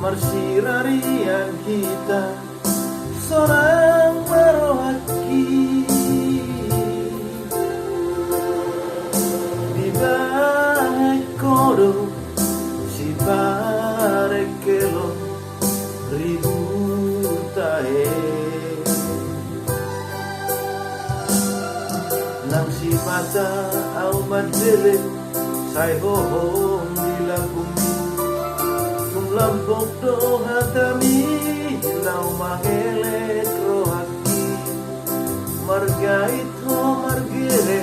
Marsirarian kita seorang merohaki di bahai kodo si barekelo ribu tae nang si mata au madele sai hohong di lampung lampok do hatami lau mahelet rohaki margait ho margere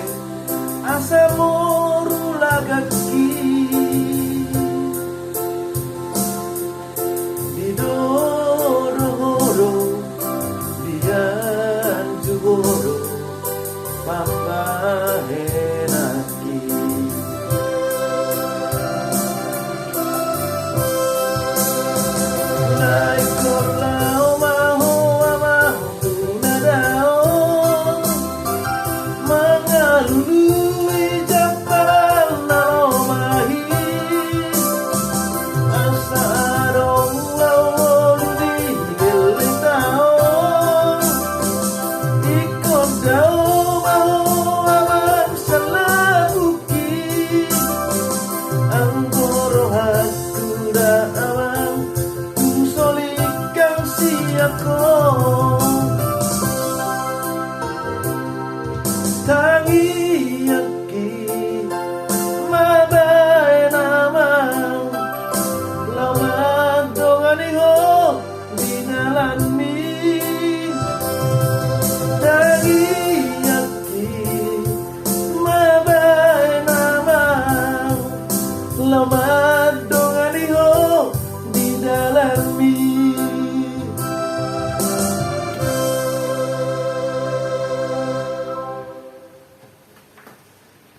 asa moru lagaki didoro horo dian jugoro papa henaki tangi yaki mabai namang lawan dongani ho dinalami tangi yaki mabai namang lawan